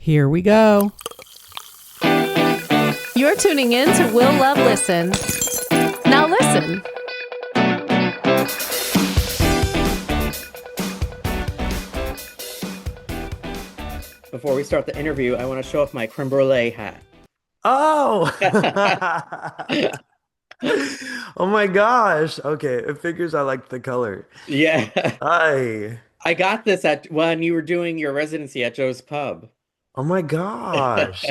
Here we go. You're tuning in to Will Love Listen. Now listen. Before we start the interview, I want to show off my creme brulee hat. Oh, oh my gosh. Okay, it figures I like the color. Yeah. Hi. I got this at when you were doing your residency at Joe's Pub. Oh my gosh.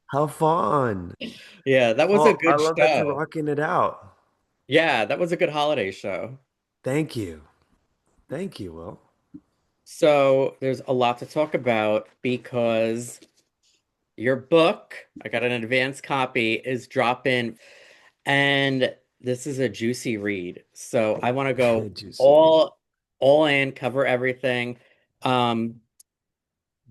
How fun. Yeah, that was a Well, I good love that you're show. rocking it out. Yeah, that was a good holiday show. Thank you. Thank you, Will. So there's a lot to talk about because your book, I got an advance copy, is dropping, and this is a juicy read. So I want to go Juicy. all in, cover everything. Um,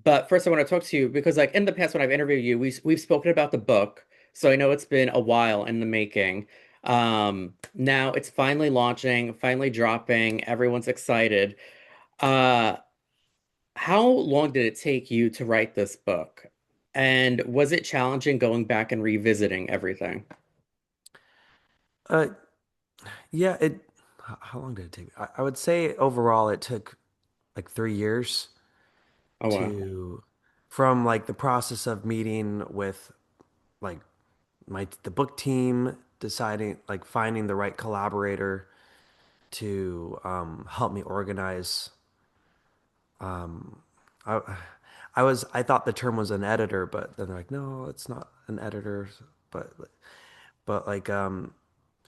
But first, I want to talk to you because, like in the past, when I've interviewed you, we've spoken about the book, so I know it's been a while in the making. Now it's finally launching, finally dropping. Everyone's excited. Uh, how long did it take you to write this book? And was it challenging going back and revisiting everything? Uh, yeah, how long did it take? I would say overall it took like 3 years Oh wow. to, from like the process of meeting with like the book team, deciding like finding the right collaborator to help me organize. I I thought the term was an editor, but then they're like, no, it's not an editor, but like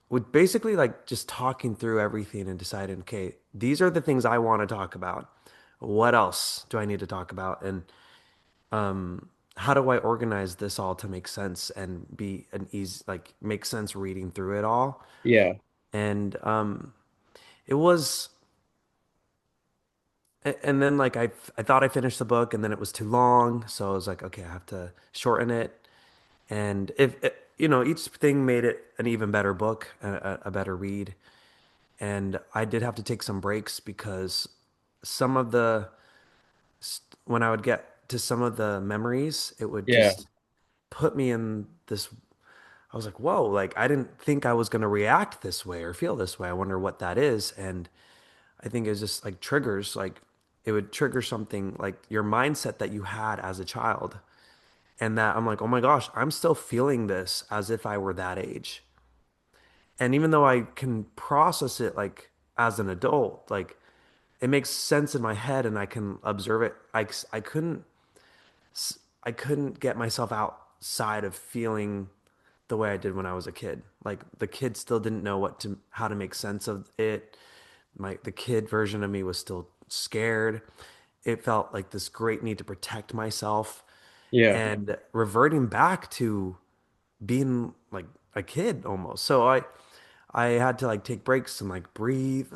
with basically like just talking through everything and deciding, okay, these are the things I want to talk about. What else do I need to talk about? And how do I organize this all to make sense and be an easy, like make sense reading through it all? Yeah. And it was, and then like I thought I finished the book and then it was too long, so I was like, okay, I have to shorten it. And if each thing made it an even better book, a better read. And I did have to take some breaks because some of the when I would get to some of the memories, it would Yeah. just put me in this. I was like, whoa, like I didn't think I was going to react this way or feel this way. I wonder what that is. And I think it's just like triggers, like it would trigger something like your mindset that you had as a child. And that I'm like, oh my gosh, I'm still feeling this as if I were that age. And even though I can process it like as an adult, like it makes sense in my head and I can observe it. I couldn't get myself outside of feeling the way I did when I was a kid. Like the kid still didn't know how to make sense of it. The kid version of me was still scared. It felt like this great need to protect myself Yeah. and reverting back to being like a kid almost. So I had to like take breaks and like breathe,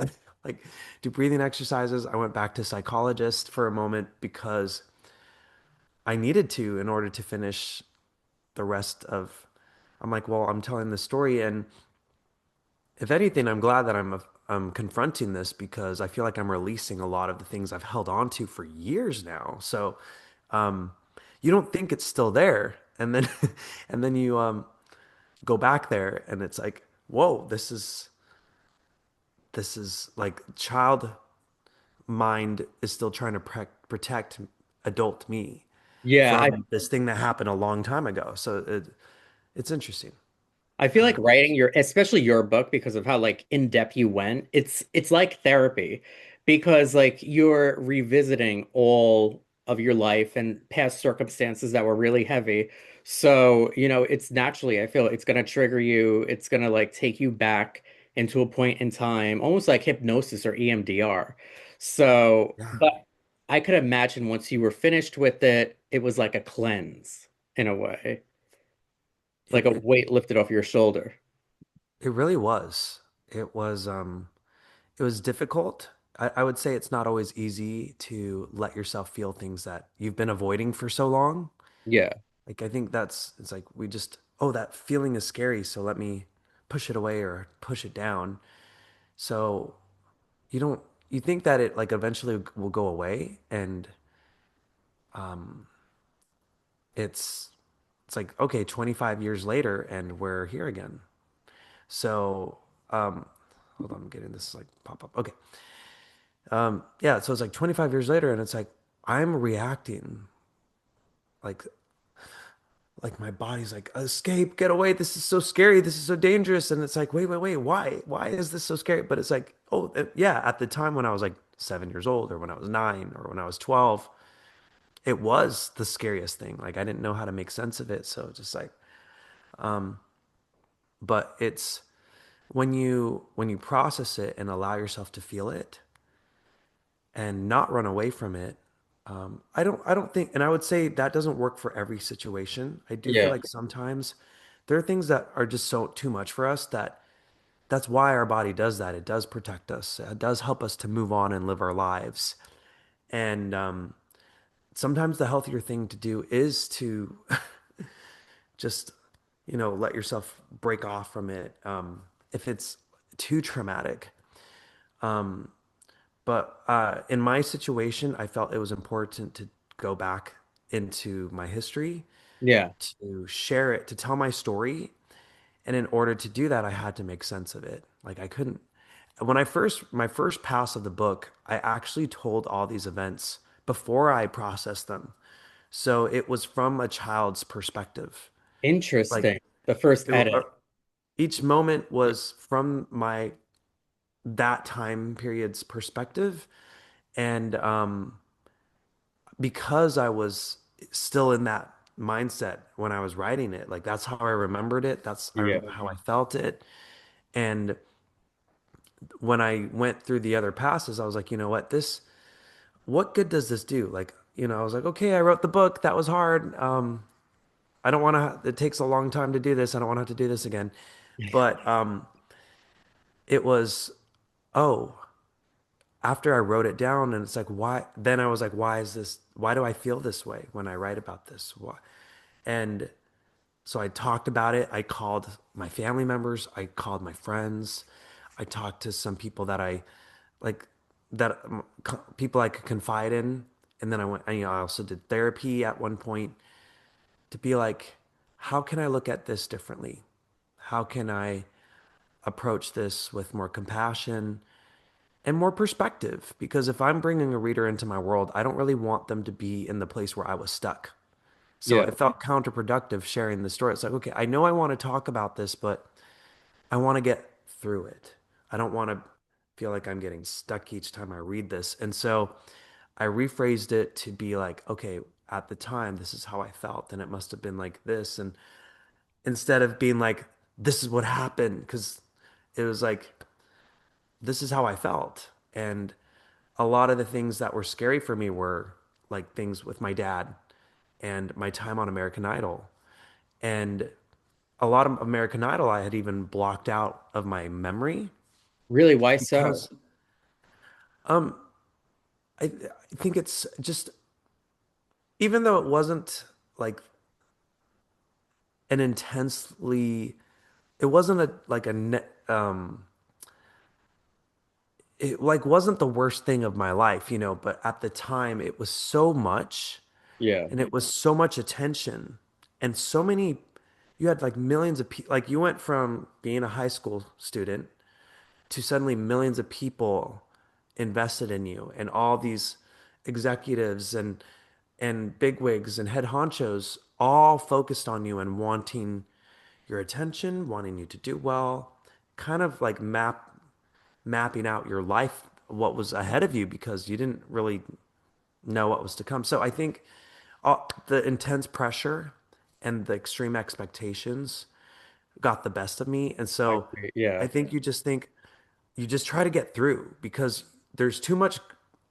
like do breathing exercises. I went back to psychologist for a moment because I needed to in order to finish the rest of. I'm like, well, I'm telling this story, and if anything, I'm glad that I'm confronting this because I feel like I'm releasing a lot of the things I've held on to for years now. So, um, you don't think it's still there, and then and then you go back there, and it's like, whoa, this is like child mind is still trying to protect adult me Yeah. from this thing that happened a long time ago. So it's interesting. I feel like writing your, especially your book, because of how like in depth you went, it's like therapy because like you're revisiting all of your life and past circumstances that were really heavy. So, it's naturally, I feel it's gonna trigger you. It's gonna like take you back into a point in time, almost like hypnosis or EMDR. So, Yeah. but I could imagine once you were finished with it, it was like a cleanse in a way, like It, a it weight lifted off your shoulder. it really was. It was difficult. I would say it's not always easy to let yourself feel things that you've been avoiding for so long. Yeah. Like I think it's like we just, oh, that feeling is scary, so let me push it away or push it down. So you don't you think that it like eventually will go away, and it's it's like, okay, 25 years later and we're here again. So, um, hold on, I'm getting this like pop up. Okay. Yeah, so it's like 25 years later and it's like I'm reacting like my body's like, escape, get away. This is so scary. This is so dangerous. And it's like, wait, wait, wait. Why? Why is this so scary? But it's like, oh, yeah, at the time when I was like 7 years old or when I was nine or when I was 12, it was the scariest thing. Like I didn't know how to make sense of it. So just like, but it's when you process it and allow yourself to feel it and not run away from it. I don't think, and I would say that doesn't work for every situation. I do feel Yeah. like sometimes there are things that are just so too much for us that that's why our body does that. It does protect us. It does help us to move on and live our lives. And sometimes the healthier thing to do is to just, let yourself break off from it. If it's too traumatic. But in my situation, I felt it was important to go back into my history, Yeah. to share it, to tell my story. And in order to do that, I had to make sense of it. Like I couldn't, my first pass of the book, I actually told all these events before I processed them. So it was from a child's perspective. Like Interesting. The first it, edit. each moment was from that time period's perspective. And because I was still in that mindset when I was writing it, like that's how I remembered it. Yeah. How I felt it. And when I went through the other passes, I was like, you know what, what good does this do? Like, I was like, okay, I wrote the book. That was hard. I don't want to, it takes a long time to do this. I don't want to have to do this again. But it was, oh, after I wrote it down and it's like, why? Then I was like, why do I feel this way when I write about this? Why? And so I talked about it. I called my family members. I called my friends. I talked to some people that I like, people I could confide in. And then I also did therapy at one point to be like, how can I look at this differently? How can I approach this with more compassion and more perspective? Because if I'm bringing a reader into my world, I don't really want them to be in the place where I was stuck. So Yeah. it felt counterproductive sharing the story. It's like, okay, I know I want to talk about this, but I want to get through it. I don't want to feel like I'm getting stuck each time I read this. And so I rephrased it to be like, okay, at the time, this is how I felt, and it must have been like this. And instead of being like, this is what happened, because it was like, this is how I felt. And a lot of the things that were scary for me were like things with my dad and my time on American Idol. And a lot of American Idol I had even blocked out of my memory Really? Why so? because I think it's just, even though it wasn't like an intensely, it wasn't a like a net it like wasn't the worst thing of my life, but at the time it was so much Yeah. and it was so much attention and so many, you had like millions of people, like you went from being a high school student to suddenly millions of people invested in you and all these executives and bigwigs and head honchos all focused on you and wanting your attention, wanting you to do well, kind of like mapping out your life, what was ahead of you because you didn't really know what was to come. So I think the intense pressure and the extreme expectations got the best of me. And I so agree. I Yeah. think you just try to get through because there's too much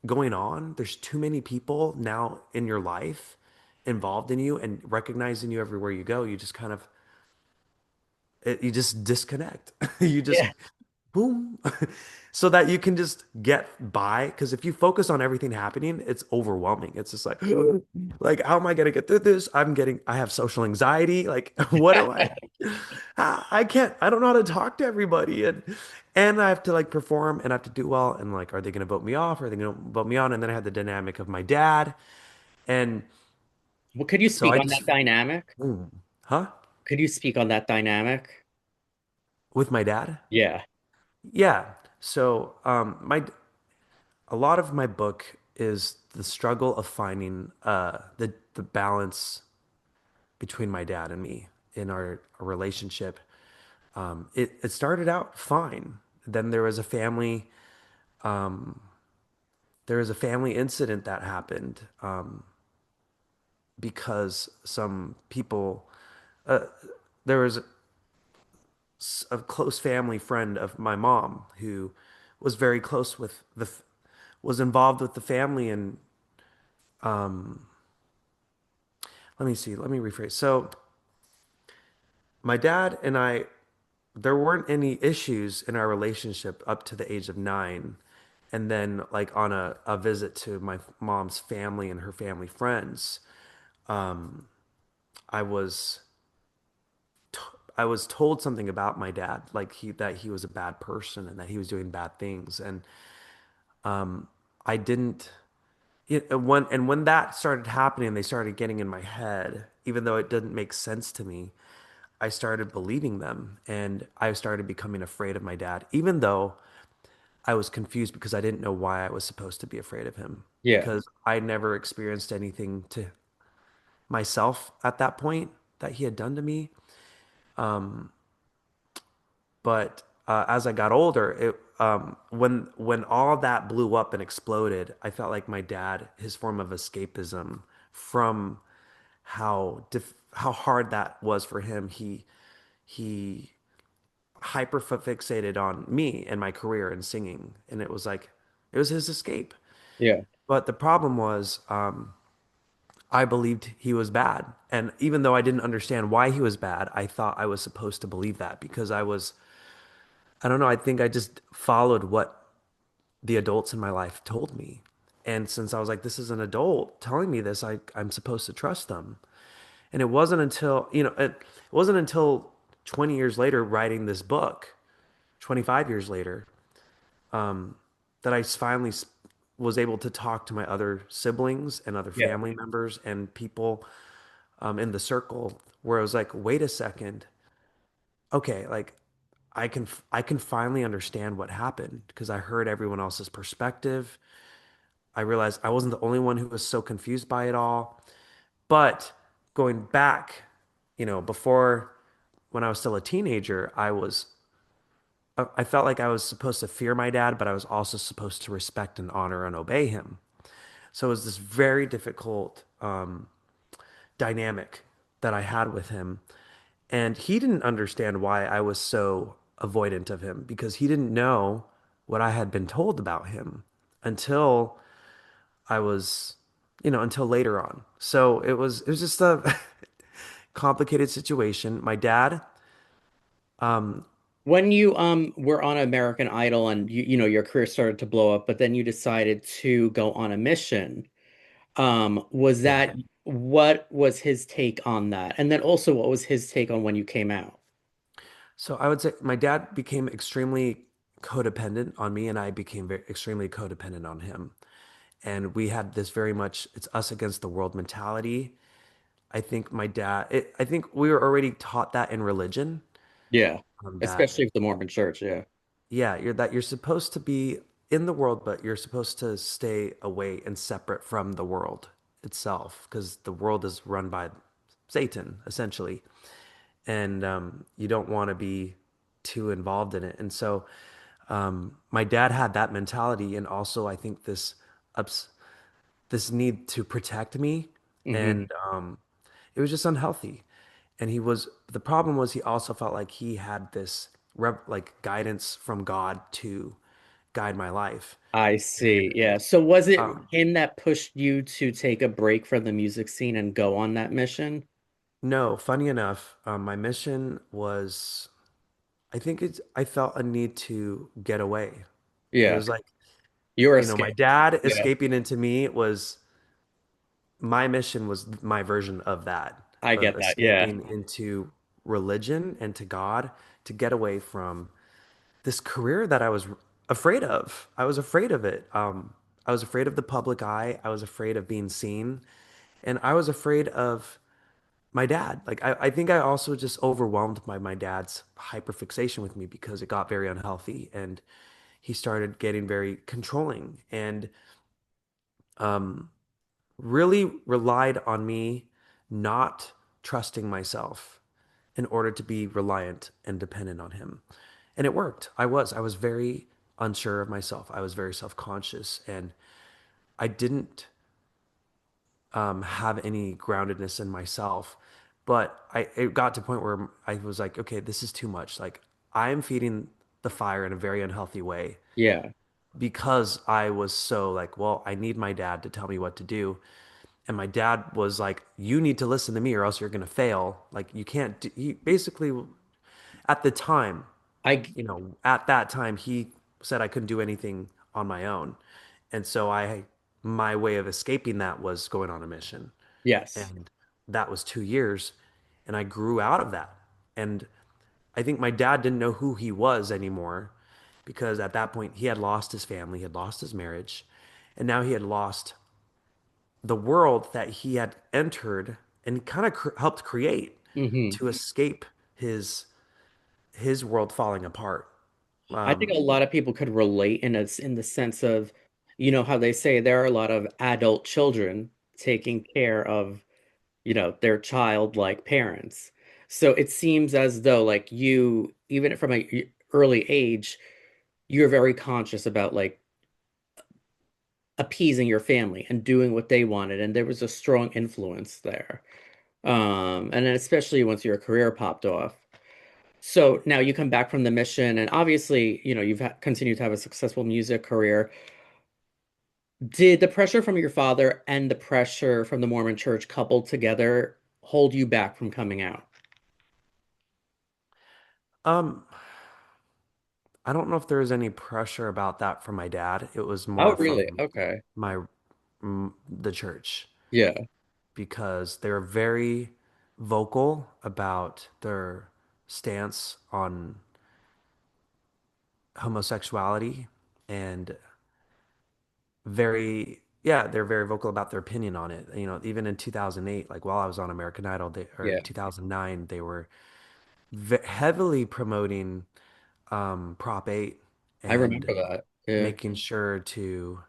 going on. There's too many people now in your life involved in you and recognizing you everywhere you go. You just kind of, you just disconnect. You just Yeah. boom, so that you can just get by. Because if you focus on everything happening, it's overwhelming. It's just like, like, how am I gonna get through this? I have social anxiety. Like, what do I? I can't. I don't know how to talk to everybody, and I have to like perform, and I have to do well. And like, are they gonna vote me off? Are they gonna vote me on? And then I had the dynamic of my dad, and Well, could you So speak I on just, that dynamic? mm, huh? Could you speak on that dynamic? With my dad? Yeah. Yeah. So a lot of my book is the struggle of finding the balance between my dad and me in our relationship. It started out fine. Then there was a family incident that happened because some people there was a close family friend of my mom who was very close with was involved with the family. And let me rephrase. So my dad and I, there weren't any issues in our relationship up to the age of 9. And then like on a visit to my mom's family and her family friends, I was I was told something about my dad, like that he was a bad person and that he was doing bad things. And I didn't when that started happening, they started getting in my head, even though it didn't make sense to me. I started believing them, and I started becoming afraid of my dad, even though I was confused because I didn't know why I was supposed to be afraid of him, Yeah. because I never experienced anything to myself at that point that he had done to me. But as I got older, when all that blew up and exploded, I felt like my dad, his form of escapism from how hard that was for him, he hyper fixated on me and my career in singing, and it was his escape. Yeah. But the problem was, I believed he was bad, and even though I didn't understand why he was bad, I thought I was supposed to believe that because I don't know, I think I just followed what the adults in my life told me. And since I was like, this is an adult telling me this, I'm supposed to trust them. And it wasn't until, it wasn't until 20 years later writing this book, 25 years later, that I finally was able to talk to my other siblings and other Yeah. family members and people in the circle where I was like, wait a second. Okay, like I can finally understand what happened because I heard everyone else's perspective. I realized I wasn't the only one who was so confused by it all. But going back, before when I was still a teenager, I felt like I was supposed to fear my dad, but I was also supposed to respect and honor and obey him. So it was this very difficult dynamic that I had with him. And he didn't understand why I was so avoidant of him because he didn't know what I had been told about him until I was, until later on. So it was just a complicated situation. My dad, When you were on American Idol and your career started to blow up, but then you decided to go on a mission, was yeah. that what was his take on that? And then also what was his take on when you came out? So I would say my dad became extremely codependent on me, and I became extremely codependent on him. And we had this very much it's us against the world mentality. I think we were already taught that in religion. Yeah. That Especially with the Mormon church, yeah. Yeah, you're supposed to be in the world, but you're supposed to stay away and separate from the world itself, because the world is run by Satan, essentially, and you don't want to be too involved in it. And so, my dad had that mentality, and also I think ups, this need to protect me, Hmm. and it was just unhealthy. And the problem was he also felt like he had this like guidance from God to guide my life. I see. Yeah. So was it Um, him that pushed you to take a break from the music scene and go on that mission? no, funny enough, my mission was, I felt a need to get away. It Yeah. was like, Your my escape. dad Yeah. escaping into me was my mission was my version of that, I of get that. Yeah. escaping into religion and to God to get away from this career that I was afraid of. I was afraid of it. I was afraid of the public eye. I was afraid of being seen. And I was afraid of my dad. Like I think I also just overwhelmed by my dad's hyperfixation with me because it got very unhealthy and he started getting very controlling and um, really relied on me not trusting myself in order to be reliant and dependent on him. And it worked. I was very unsure of myself. I was very self-conscious and I didn't have any groundedness in myself. But it got to a point where I was like, okay, this is too much. Like I'm feeding the fire in a very unhealthy way Yeah. because I was so like, well, I need my dad to tell me what to do. And my dad was like, you need to listen to me or else you're going to fail. Like you can't do, he basically at the time, I at that time, he said I couldn't do anything on my own. And so my way of escaping that was going on a mission. yes. And that was 2 years. And I grew out of that. And I think my dad didn't know who he was anymore because at that point he had lost his family, he had lost his marriage, and now he had lost the world that he had entered and kind of helped create Hmm. to escape his his world falling apart. I think a Um, lot of people could relate in the sense of, how they say there are a lot of adult children taking care of, their childlike parents. So it seems as though like you, even from a early age, you're very conscious about like appeasing your family and doing what they wanted, and there was a strong influence there. And then especially once your career popped off. So now you come back from the mission, and obviously, you've continued to have a successful music career. Did the pressure from your father and the pressure from the Mormon church coupled together hold you back from coming out? um, I don't know if there was any pressure about that from my dad. It was Oh, more really? from Okay. my the church Yeah. because they're very vocal about their stance on homosexuality and they're very vocal about their opinion on it. Even in 2008, like while I was on American Idol, or Yeah. 2009, they were heavily promoting Prop 8 I and remember that. Yeah. making sure to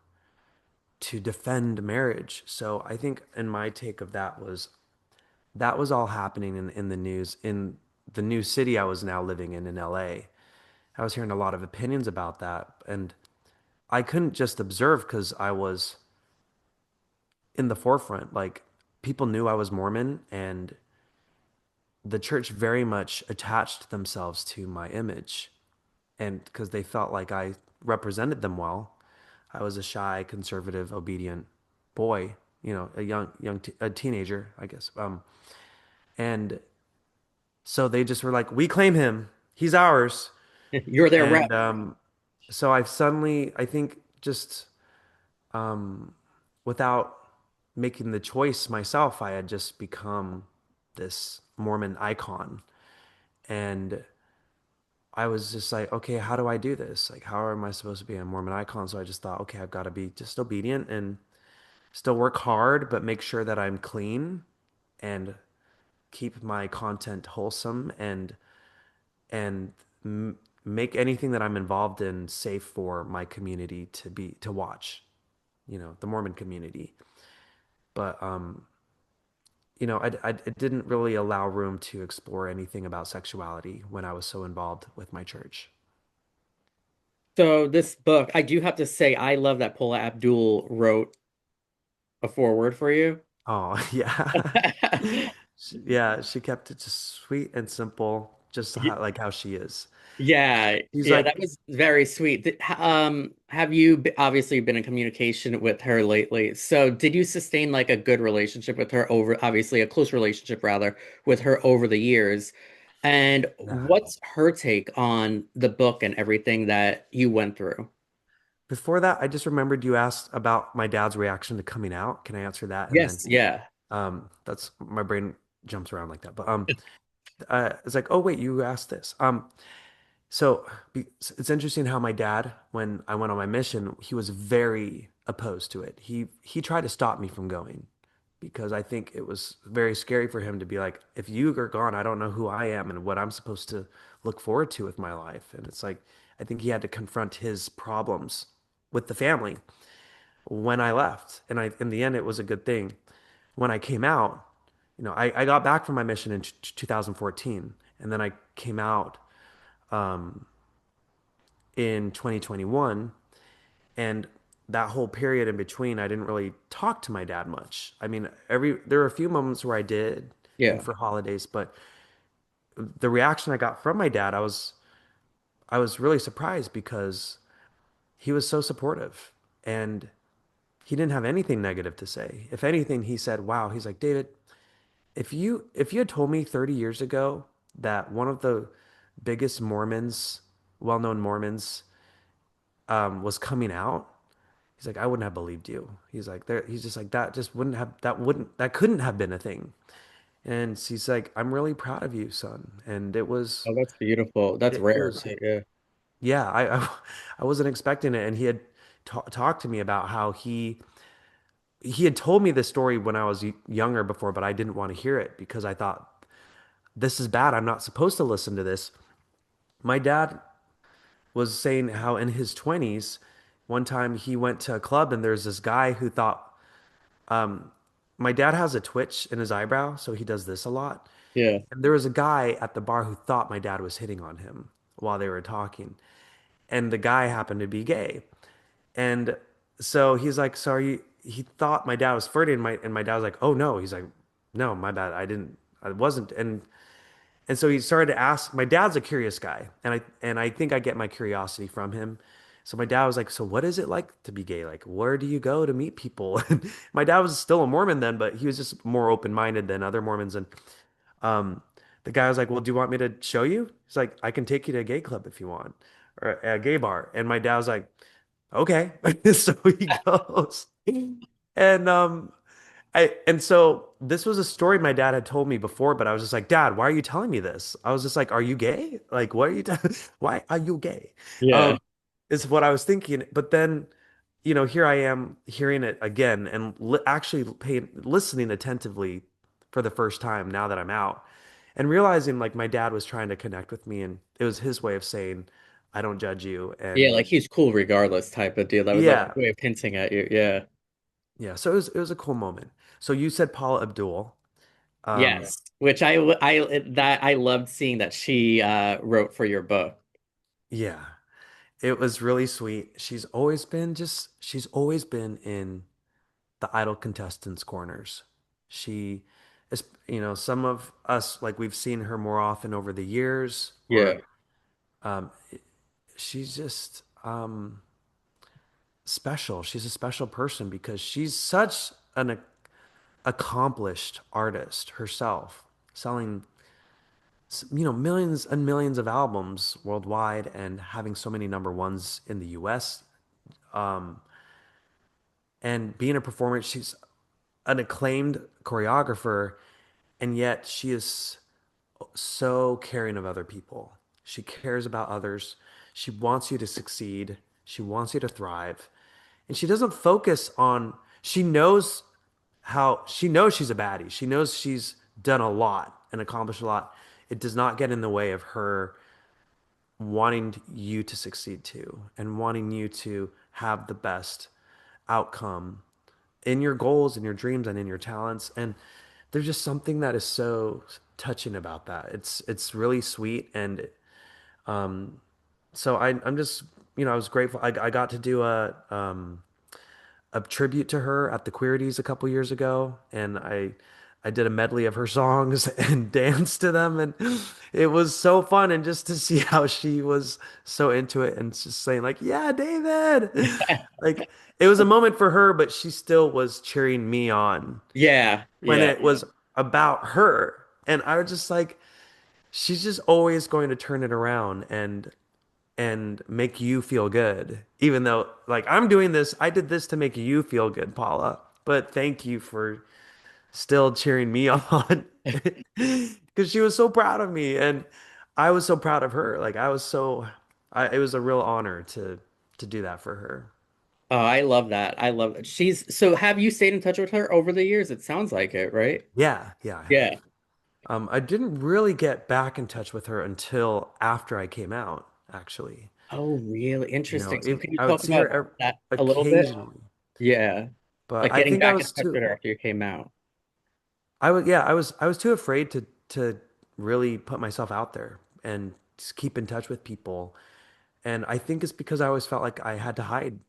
defend marriage. So I think in my take of that was all happening in the news in the new city I was now living in LA. I was hearing a lot of opinions about that and I couldn't just observe because I was in the forefront. Like people knew I was Mormon and the church very much attached themselves to my image and because they felt like I represented them well. I was a shy, conservative, obedient boy, a a teenager, I guess. And so they just were like, "We claim him. He's ours." You're their rep. And so I suddenly, I think, just without making the choice myself, I had just become this Mormon icon. And I was just like, okay, how do I do this? Like, how am I supposed to be a Mormon icon? So I just thought, okay, I've got to be just obedient and still work hard, but make sure that I'm clean and keep my content wholesome and make anything that I'm involved in safe for my community to watch, the Mormon community. But it didn't really allow room to explore anything about sexuality when I was so involved with my church. So this book, I do have to say, I love that Paula Abdul wrote a foreword for you. Oh, yeah. Yeah, she kept it just sweet and simple, just like how she is. Yeah, She's yeah, that like, was very sweet. Have you obviously been in communication with her lately? So, did you sustain like a good relationship with her over, obviously a close relationship rather, with her over the years? And yeah. what's her take on the book and everything that you went through? Before that, I just remembered you asked about my dad's reaction to coming out. Can I answer that? And then Yes, yeah. that's my brain jumps around like that. But it's like, oh wait, you asked this. So it's interesting how my dad, when I went on my mission, he was very opposed to it. He tried to stop me from going. because I think it was very scary for him to be like, if you are gone, I don't know who I am and what I'm supposed to look forward to with my life. And it's like, I think he had to confront his problems with the family when I left. And in the end, it was a good thing. When I came out, I got back from my mission in 2014, and then I came out in 2021. And that whole period in between, I didn't really talk to my dad much. I mean, there were a few moments where I did, and Yeah. for holidays, but the reaction I got from my dad, I was really surprised because he was so supportive and he didn't have anything negative to say. If anything, he said, "Wow," he's like, "David, if you had told me 30 years ago that one of the biggest Mormons, well-known Mormons, was coming out," he's like, "I wouldn't have believed you." He's like, there, he's just like, that couldn't have been a thing. And he's like, "I'm really proud of you, son." And Oh, that's beautiful. That's it rare was, too. Yeah. yeah, I wasn't expecting it. And he had talked to me about how he had told me this story when I was younger before, but I didn't want to hear it because I thought, this is bad. I'm not supposed to listen to this. My dad was saying how in his 20s, one time he went to a club and there's this guy who thought, my dad has a twitch in his eyebrow, so he does this a lot. Yeah. And there was a guy at the bar who thought my dad was hitting on him while they were talking. And the guy happened to be gay. And so he's like, "Sorry," he thought my dad was flirting. And my dad was like, "Oh no." He's like, "No, my bad. I wasn't." And so he started to ask. My dad's a curious guy, and I think I get my curiosity from him. So my dad was like, "So what is it like to be gay? Like, where do you go to meet people?" And my dad was still a Mormon then, but he was just more open-minded than other Mormons. And the guy was like, "Well, do you want me to show you?" He's like, "I can take you to a gay club if you want, or a gay bar." And my dad was like, "Okay." So he goes. And so this was a story my dad had told me before, but I was just like, "Dad, why are you telling me this?" I was just like, "Are you gay? Like, what are you why are you gay?" Yeah. Um, is what I was thinking. But then, here I am hearing it again and actually listening attentively for the first time now that I'm out and realizing like my dad was trying to connect with me and it was his way of saying, "I don't judge you." Yeah, And like he's cool regardless type of deal. That was like his yeah, way of hinting at you. Yeah. yeah. So it was a cool moment. So you said Paula Abdul. Um, Yes. Which I loved seeing that she wrote for your book. yeah. It was really sweet. She's always been in the idol contestants' corners. She is, some of us, like we've seen her more often over the years, Yeah. or she's just special. She's a special person because she's such an accomplished artist herself, selling, millions and millions of albums worldwide and having so many number ones in the US. And being a performer, she's an acclaimed choreographer, and yet she is so caring of other people. She cares about others. She wants you to succeed. She wants you to thrive. And she doesn't focus on, she knows she's a baddie. She knows she's done a lot and accomplished a lot. It does not get in the way of her wanting you to succeed too and wanting you to have the best outcome in your goals, in your dreams, and in your talents. And there's just something that is so touching about that. It's really sweet, and so I'm just I was grateful. I got to do a tribute to her at the Queerties a couple years ago, and I did a medley of her songs and danced to them, and it was so fun. And just to see how she was so into it and just saying like, "Yeah, David," like it was a moment for her, but she still was cheering me on Yeah. when Yeah. it was about her. And I was just like, she's just always going to turn it around and make you feel good. Even though like I'm doing this, I did this to make you feel good, Paula. But thank you for still cheering me on because she was so proud of me and I was so proud of her. Like I was so it was a real honor to do that for her. Oh, I love that. I love that. So have you stayed in touch with her over the years? It sounds like it, right? Yeah, yeah, I Yeah. have. I didn't really get back in touch with her until after I came out, actually. Oh, really? You know, Interesting. So can you I would talk see her about that a little bit? occasionally, Yeah. but Like I getting think I back in was touch with too. her after you came out. Yeah, I was too afraid to really put myself out there and just keep in touch with people. And I think it's because I always felt like I had to hide.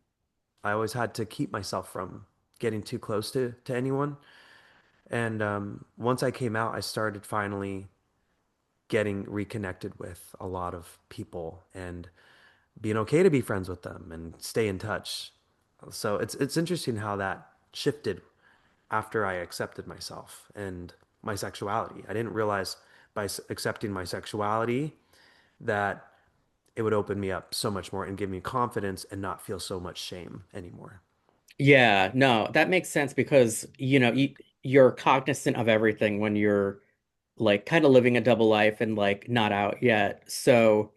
I always had to keep myself from getting too close to anyone. And once I came out, I started finally getting reconnected with a lot of people and being okay to be friends with them and stay in touch. So it's interesting how that shifted after I accepted myself and my sexuality. I didn't realize by accepting my sexuality that it would open me up so much more and give me confidence and not feel so much shame anymore. Yeah, no, that makes sense because, you're cognizant of everything when you're like kind of living a double life and like not out yet. So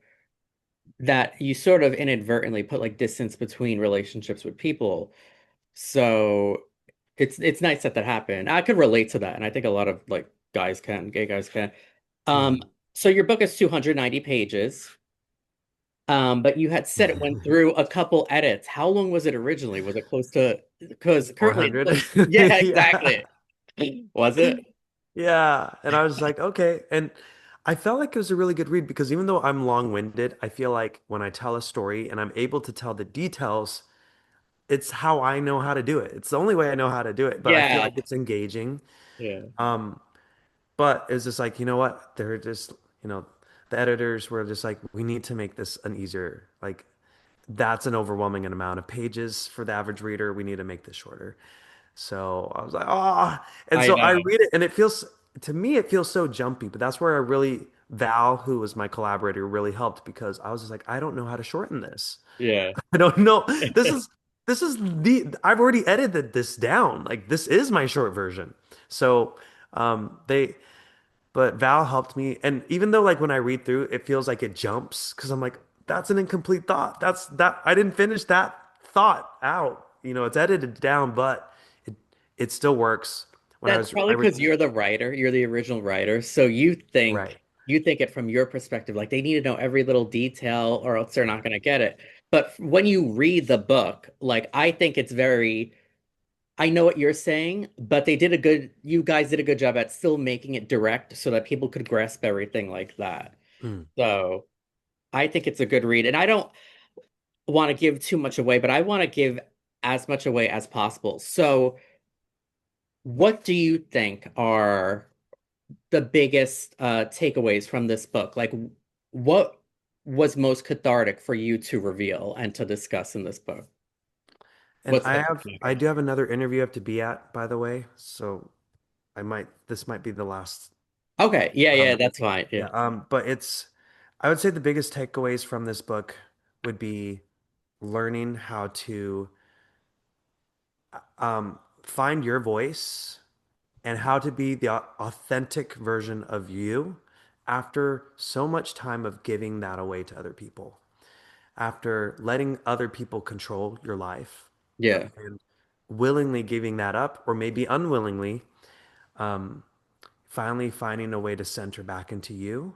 that you sort of inadvertently put like distance between relationships with people. So it's nice that that happened. I could relate to that, and I think a lot of like guys can, gay guys can. Um, Mhm. so your book is 290 pages. But you had said it went through a couple edits. How long was it originally? Was it close to, because currently it's 400. like, yeah, Yeah. exactly. Was it? Yeah. And I was like, okay. And I felt like it was a really good read because even though I'm long-winded, I feel like when I tell a story and I'm able to tell the details, it's how I know how to do it. It's the only way I know how to do it, but I feel Yeah. like it's engaging. Yeah. Um, but it's just like, you know what? They're just, you know, the editors were just like, we need to make this an easier, like, that's an overwhelming amount of pages for the average reader. We need to make this shorter. So I was like, ah, and I so I know. read it, and it feels to me it feels so jumpy. But that's where I really Val, who was my collaborator, really helped because I was just like, I don't know how to shorten this. Yeah. I don't know. This is this is the I've already edited this down. Like this is my short version. So they but Val helped me. And even though like when I read through, it feels like it jumps because I'm like, that's an incomplete thought. That's that I didn't finish that thought out. You know, it's edited down, but it still works. When That's I probably read because you're the writer, you're the original writer. So right. you think it from your perspective, like they need to know every little detail or else they're not going to get it. But when you read the book, like I think it's very, I know what you're saying, but you guys did a good job at still making it direct so that people could grasp everything like that. Mm. So I think it's a good read. And I don't want to give too much away, but I want to give as much away as possible. So what do you think are the biggest takeaways from this book? Like, what was most cathartic for you to reveal and to discuss in this book? And What's the I matter? do have another interview I have to be at, by the way. So this might be the last. Okay, yeah, yeah, Um, that's fine. Yeah, yeah. But I would say the biggest takeaways from this book would be learning how to find your voice and how to be the authentic version of you after so much time of giving that away to other people, after letting other people control your life yeah, and willingly giving that up, or maybe unwillingly, finally finding a way to center back into you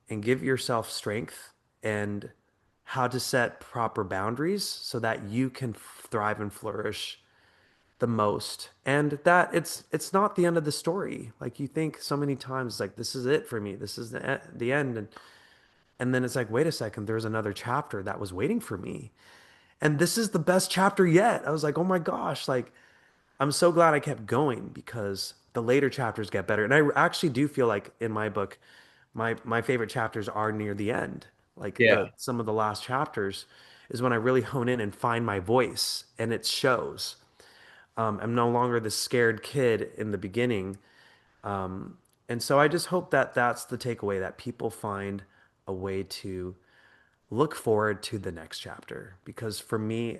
and give yourself strength and how to set proper boundaries so that you can thrive and flourish the most, and that it's not the end of the story like you think so many times, like this is it for me, this is the end, and then it's like, wait a second, there's another chapter that was waiting for me, and this is the best chapter yet. I was like, oh my gosh, like I'm so glad I kept going because the later chapters get better. And I actually do feel like in my book, my favorite chapters are near the end. Like yeah. the some of the last chapters is when I really hone in and find my voice, and it shows. I'm no longer the scared kid in the beginning. And so I just hope that that's the takeaway, that people find a way to look forward to the next chapter. Because for me,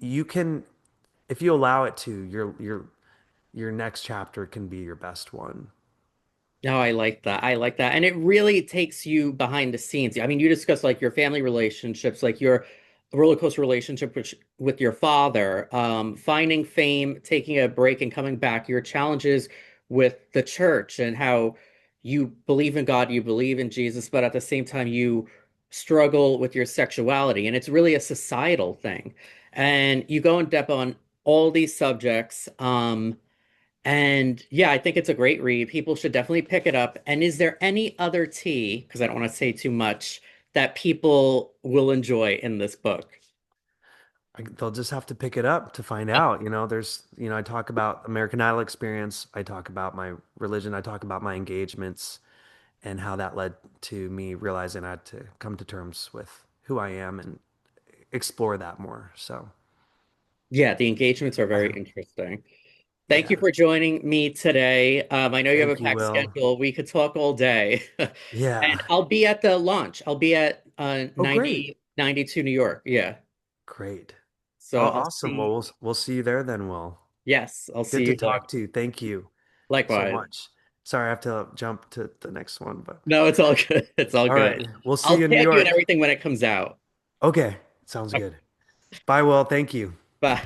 you can, if you allow it to, your next chapter can be your best one. No, I like that. I like that. And it really takes you behind the scenes. I mean, you discuss like your family relationships, like your roller coaster relationship with your father, finding fame, taking a break and coming back, your challenges with the church and how you believe in God, you believe in Jesus, but at the same time you struggle with your sexuality. And it's really a societal thing. And you go in depth on all these subjects. And yeah, I think it's a great read. People should definitely pick it up. And is there any other tea, because I don't want to say too much, that people will enjoy in this book? They'll just have to pick it up to find out. I talk about American Idol experience. I talk about my religion. I talk about my engagements and how that led to me realizing I had to come to terms with who I am and explore that more. So Yeah, the engagements are I very hope, interesting. Thank you yeah. for joining me today. I know you have a Thank you, packed Will. schedule. We could talk all day. And Yeah. I'll be at the launch. I'll be at Oh, great. 92 New York. Yeah. Great. Oh, So I'll awesome. Well, see. we'll see you there then, Will. Yes, I'll see Good you to there. talk to you. Thank you so Likewise. much. Sorry, I have to jump to the next one, but No, it's all good. It's all all good. right. We'll see I'll you in New tag you and York. everything when it comes out. Okay. Sounds good. Bye, Will. Thank you. Bye.